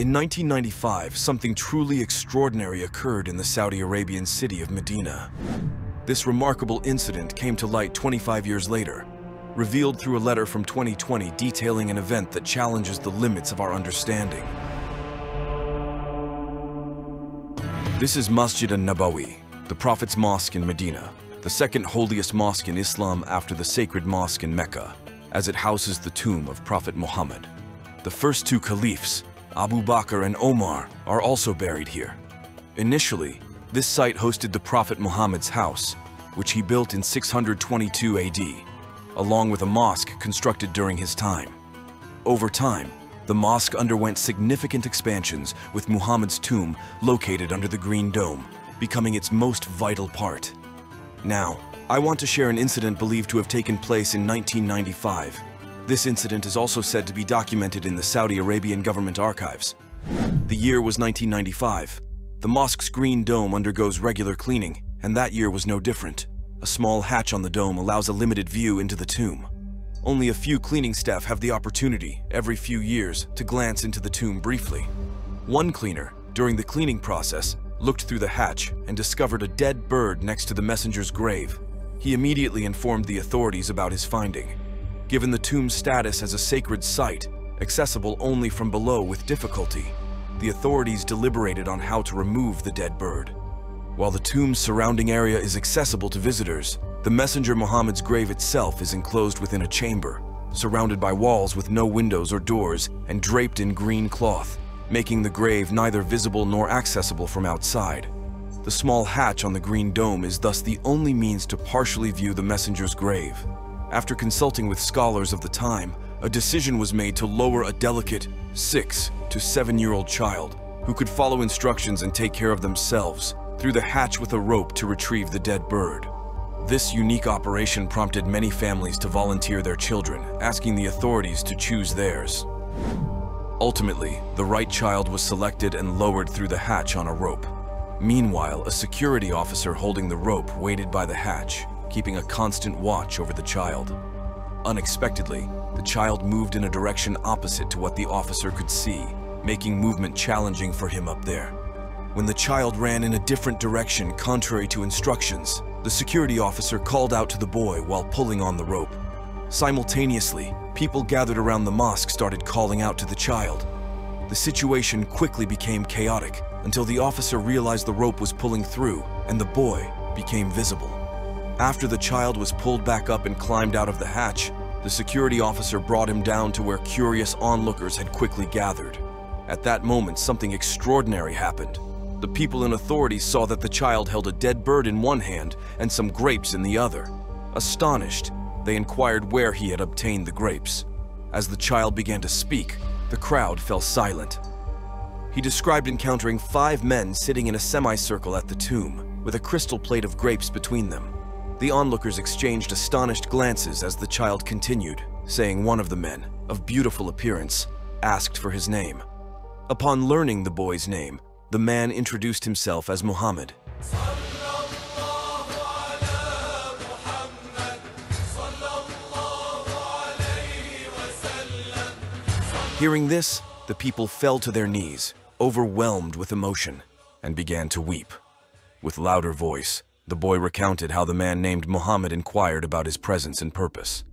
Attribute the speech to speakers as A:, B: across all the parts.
A: In 1995, something truly extraordinary occurred in the Saudi Arabian city of Medina. This remarkable incident came to light 25 years later, revealed through a letter from 2020 detailing an event that challenges the limits of our understanding. This is Masjid Al-Nabawi, the Prophet's mosque in Medina, the second holiest mosque in Islam after the sacred mosque in Mecca, as it houses the tomb of Prophet Muhammad. The first two caliphs, Abu Bakr and Omar, are also buried here. Initially, this site hosted the Prophet Muhammad's house, which he built in 622 AD, along with a mosque constructed during his time. Over time, the mosque underwent significant expansions, with Muhammad's tomb located under the Green Dome, becoming its most vital part. Now, I want to share an incident believed to have taken place in 1995. This incident is also said to be documented in the Saudi Arabian government archives. The year was 1995. The mosque's green dome undergoes regular cleaning, and that year was no different. A small hatch on the dome allows a limited view into the tomb. Only a few cleaning staff have the opportunity, every few years, to glance into the tomb briefly. One cleaner, during the cleaning process, looked through the hatch and discovered a dead bird next to the messenger's grave. He immediately informed the authorities about his finding. Given the tomb's status as a sacred site, accessible only from below with difficulty, the authorities deliberated on how to remove the dead bird. While the tomb's surrounding area is accessible to visitors, the messenger Muhammad's grave itself is enclosed within a chamber, surrounded by walls with no windows or doors and draped in green cloth, making the grave neither visible nor accessible from outside. The small hatch on the green dome is thus the only means to partially view the messenger's grave. After consulting with scholars of the time, a decision was made to lower a delicate 6 to 7-year-old child who could follow instructions and take care of themselves through the hatch with a rope to retrieve the dead bird. This unique operation prompted many families to volunteer their children, asking the authorities to choose theirs. Ultimately, the right child was selected and lowered through the hatch on a rope. Meanwhile, a security officer holding the rope waited by the hatch, keeping a constant watch over the child. Unexpectedly, the child moved in a direction opposite to what the officer could see, making movement challenging for him up there. When the child ran in a different direction contrary to instructions, the security officer called out to the boy while pulling on the rope. Simultaneously, people gathered around the mosque started calling out to the child. The situation quickly became chaotic until the officer realized the rope was pulling through and the boy became visible. After the child was pulled back up and climbed out of the hatch, the security officer brought him down to where curious onlookers had quickly gathered. At that moment, something extraordinary happened. The people and authorities saw that the child held a dead bird in one hand and some grapes in the other. Astonished, they inquired where he had obtained the grapes. As the child began to speak, the crowd fell silent. He described encountering 5 men sitting in a semicircle at the tomb, with a crystal plate of grapes between them. The onlookers exchanged astonished glances as the child continued, saying one of the men, of beautiful appearance, asked for his name. Upon learning the boy's name, the man introduced himself as Muhammad. Hearing this, the people fell to their knees, overwhelmed with emotion, and began to weep. With louder voice, the boy recounted how the man named Muhammad inquired about his presence and purpose.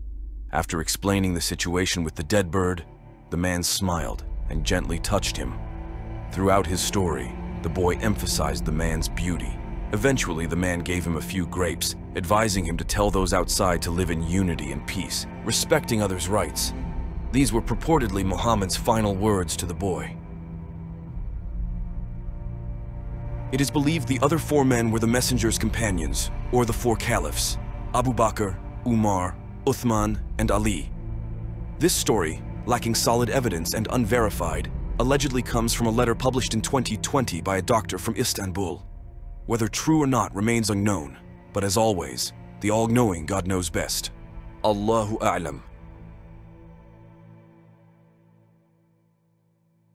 A: After explaining the situation with the dead bird, the man smiled and gently touched him. Throughout his story, the boy emphasized the man's beauty. Eventually, the man gave him a few grapes, advising him to tell those outside to live in unity and peace, respecting others' rights. These were purportedly Muhammad's final words to the boy. It is believed the other 4 men were the messenger's companions, or the 4 caliphs, Abu Bakr, Umar, Uthman, and Ali. This story, lacking solid evidence and unverified, allegedly comes from a letter published in 2020 by a doctor from Istanbul. Whether true or not remains unknown, but as always, the all-knowing God knows best. Allahu A'lam.